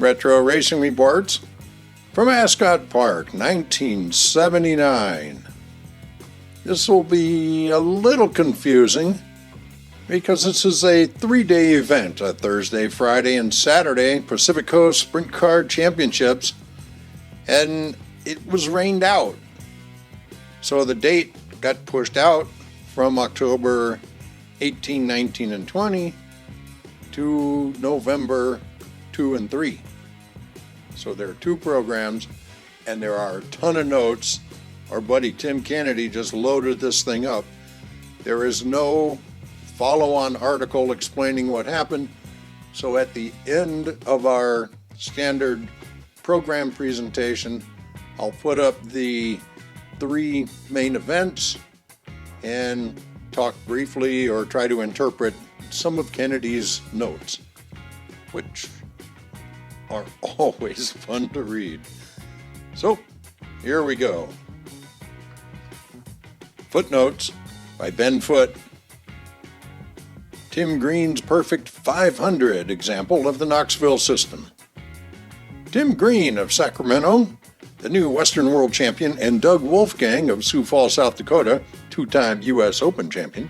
Retro Racing Reports from Ascot Park, 1979. This will be a little confusing because this is a 3-day event, a Thursday, Friday, and Saturday Pacific Coast Sprint Car Championships, and it was rained out. So the date got pushed out from October 18, 19, and 20 to November 2 and 3. So there are 2 programs, and there are a ton of notes. Our buddy Tim Kennedy just loaded this thing up. There is no follow-on article explaining what happened. So at the end of our standard program presentation, I'll put up the 3 main events and talk briefly or try to interpret some of Kennedy's notes, which are always fun to read. So, here we go. Footnotes by Ben Foote. Tim Green's perfect 500 example of the Knoxville system. Tim Green of Sacramento, the new Western World Champion, and Doug Wolfgang of Sioux Falls, South Dakota, 2-time U.S. Open champion,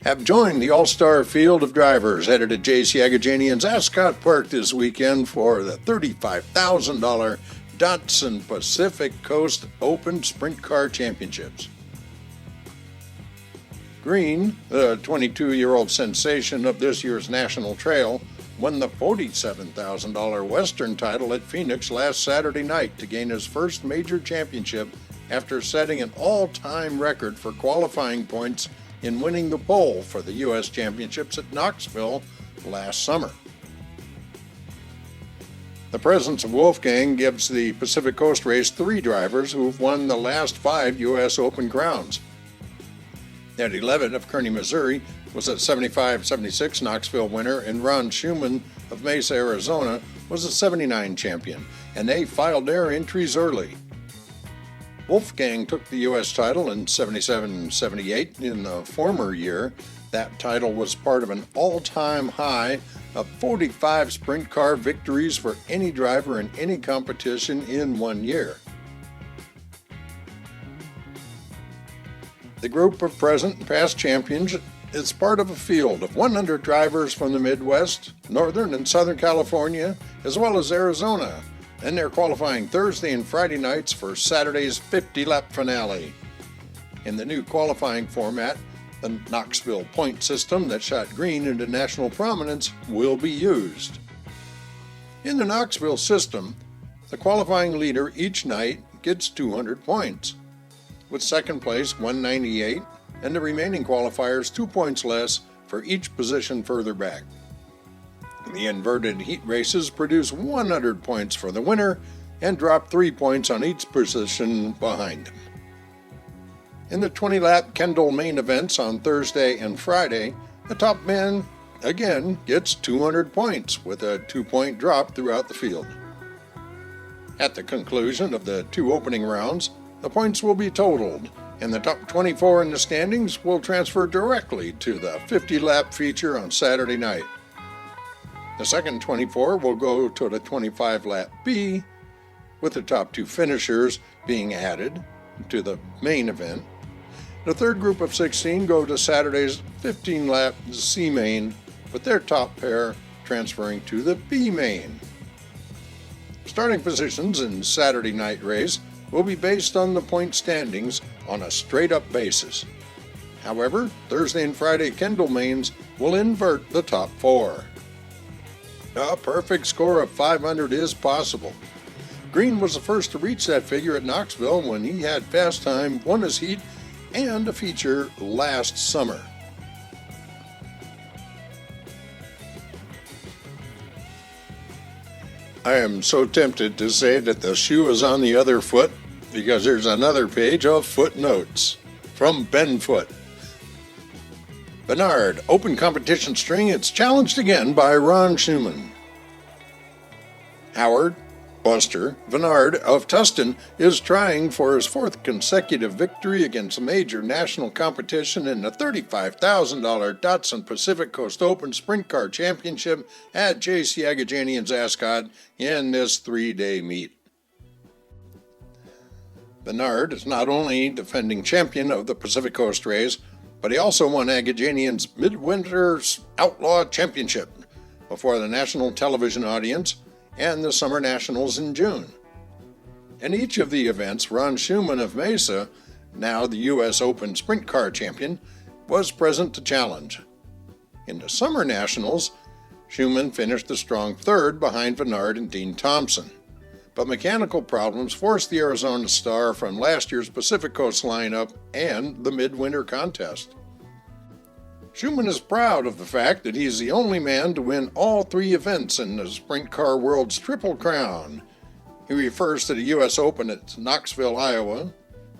have joined the all-star field of drivers headed to J.C. Agajanian's Ascot Park this weekend for the $35,000 Datsun Pacific Coast Open Sprint Car Championships. Green, the 22-year-old sensation of this year's National Trail, won the $47,000 Western title at Phoenix last Saturday night to gain his first major championship after setting an all-time record for qualifying points in winning the pole for the U.S. Championships at Knoxville last summer. The presence of Wolfgang gives the Pacific Coast race 3 drivers who've won the last 5 U.S. Open crowns. Eddie Levitt of Kearney, Missouri, was a 75-76 Knoxville winner, and Ron Schumann of Mesa, Arizona, was a 79 champion, and they filed their entries early. Wolfgang took the U.S. title in 77-78 in the former year. That title was part of an all-time high of 45 sprint car victories for any driver in any competition in 1 year. The group of present and past champions is part of a field of 100 drivers from the Midwest, Northern and Southern California, as well as Arizona, and they're qualifying Thursday and Friday nights for Saturday's 50-lap finale. In the new qualifying format, the Knoxville point system that shot Green into national prominence will be used. In the Knoxville system, the qualifying leader each night gets 200 points, with second place 198 and the remaining qualifiers 2 points less for each position further back. The inverted heat races produce 100 points for the winner and drop 3 points on each position behind him. In the 20-lap Kendall main events on Thursday and Friday, the top man again gets 200 points with a 2-point drop throughout the field. At the conclusion of the 2 opening rounds, the points will be totaled, and the top 24 in the standings will transfer directly to the 50-lap feature on Saturday night. The second 24 will go to the 25-lap B, with the top 2 finishers being added to the main event. The third group of 16 go to Saturday's 15-lap C main, with their top pair transferring to the B main. Starting positions in Saturday night race will be based on the point standings on a straight-up basis. However, Thursday and Friday Kendall mains will invert the top 4. A perfect score of 500 is possible. Green was the first to reach that figure at Knoxville when he had fast time, won his heat, and a feature last summer. I am so tempted to say that the shoe is on the other foot because there's another page of footnotes from Ben Foote. Bernard, open competition string, it's challenged again by Ron Schumann. Howard, Buster Vennard of Tustin is trying for his fourth consecutive victory against a major national competition in the $35,000 Datsun Pacific Coast Open Sprint Car Championship at J.C. Agajanian's Ascot in this 3-day meet. Vennard is not only defending champion of the Pacific Coast race, but he also won Agajanian's Midwinter Outlaw Championship before the national television audience and the Summer Nationals in June. In each of the events, Ron Schumann of Mesa, now the U.S. Open Sprint Car Champion, was present to challenge. In the Summer Nationals, Schumann finished a strong third behind Vennard and Dean Thompson, but mechanical problems forced the Arizona star from last year's Pacific Coast lineup and the midwinter contest. Schumann is proud of the fact that he is the only man to win all three events in the Sprint Car World's Triple Crown. He refers to the U.S. Open at Knoxville, Iowa,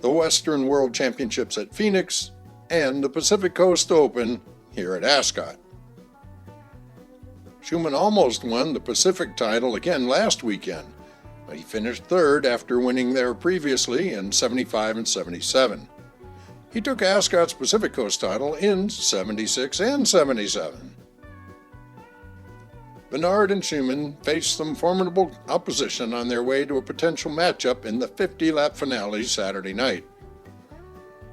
the Western World Championships at Phoenix, and the Pacific Coast Open here at Ascot. Schumann almost won the Pacific title again last weekend, but he finished third after winning there previously in 75 and 77. He took Ascot's Pacific Coast title in 76 and 77. Vennard and Schumann faced some formidable opposition on their way to a potential matchup in the 50-lap finale Saturday night.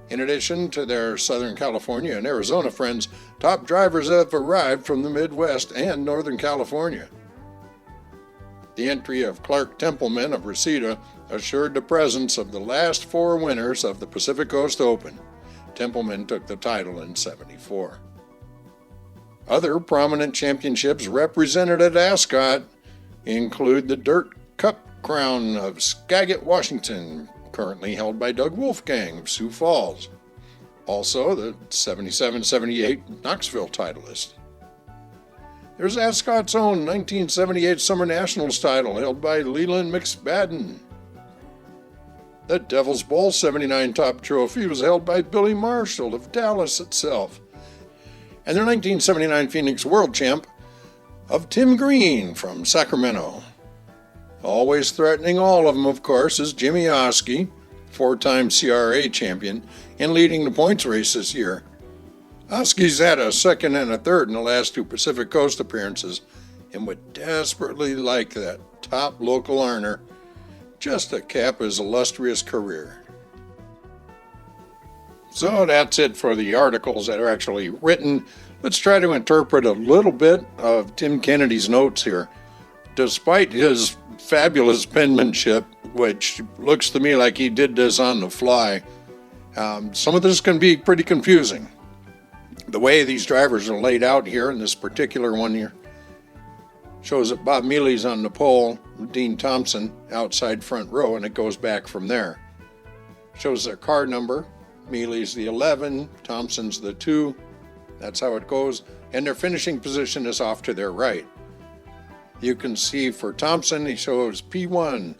In addition to their Southern California and Arizona friends, top drivers have arrived from the Midwest and Northern California. The entry of Clark Templeman of Reseda assured the presence of the last four winners of the Pacific Coast Open. Templeman took the title in 74. Other prominent championships represented at Ascot include the Dirt Cup Crown of Skagit, Washington, currently held by Doug Wolfgang of Sioux Falls. Also, the 77-78 Knoxville titleist. There's Ascot's own 1978 Summer Nationals title held by Leland McSpadden. The Devil's Bowl 79 top trophy was held by Billy Marshall of Dallas itself. And their 1979 Phoenix World Champ of Tim Green from Sacramento. Always threatening all of them, of course, is Jimmy Oskey, four-time CRA champion, and leading the points race this year. Oskey's had a second and a third in the last two Pacific Coast appearances and would desperately like that top local earner just to cap his illustrious career. So that's it for the articles that are actually written. Let's try to interpret a little bit of Tim Kennedy's notes here. Despite his fabulous penmanship, which looks to me like he did this on the fly, some of this can be pretty confusing. The way these drivers are laid out here in this particular one here shows that Bob Mealy's on the pole, Dean Thompson outside front row, and it goes back from there. Shows their car number. Mealy's the 11, Thompson's the 2. That's how it goes. And their finishing position is off to their right. You can see for Thompson, he shows P1,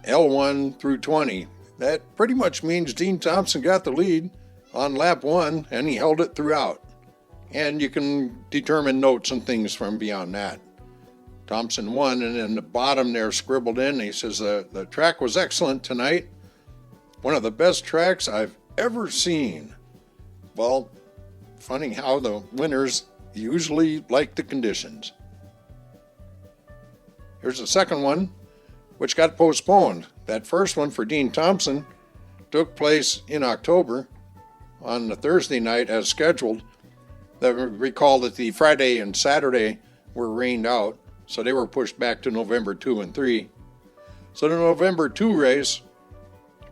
L1 through 20. That pretty much means Dean Thompson got the lead on lap 1, and he held it throughout. And you can determine notes and things from beyond that. Thompson won, and in the bottom there scribbled in, he says, the track was excellent tonight. One of the best tracks I've ever seen. Well, funny how the winners usually like the conditions. Here's the second one, which got postponed. That first one for Dean Thompson took place in October on the Thursday night as scheduled. Recall that the Friday and Saturday were rained out, so they were pushed back to November 2 and 3. So the November 2 race,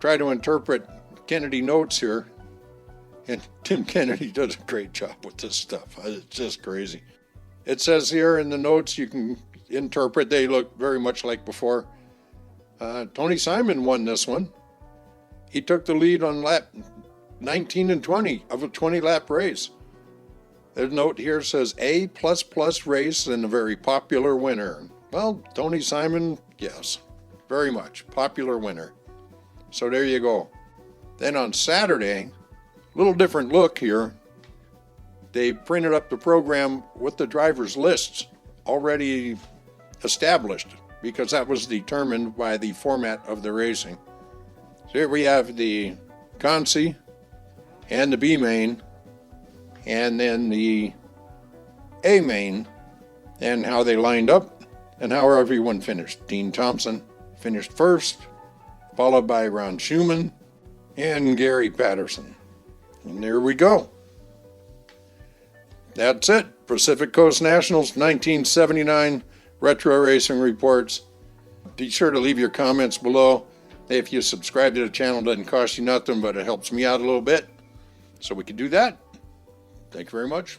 try to interpret Kennedy notes here, and Tim Kennedy does a great job with this stuff. It's just crazy. It says here in the notes, you can interpret they look very much like before. Tony Simon won this one. He took the lead on lap 19 and 20 of a 20-lap race. The note here says A++ race and a very popular winner. Well, Tony Simon, yes, very much popular winner. So there you go. Then on Saturday, little different look here. They printed up the program with the drivers' lists already established because that was determined by the format of the racing. So here we have the Consi and the B main, and then the A main, and how they lined up and how everyone finished. Dean Thompson finished first, followed by Ron Schumann and Gary Patterson. And there we go. That's it. Pacific Coast Nationals 1979 Retro Racing Reports. Be sure to leave your comments below. If you subscribe to the channel, it doesn't cost you nothing, but it helps me out a little bit. So we can do that. Thank you very much.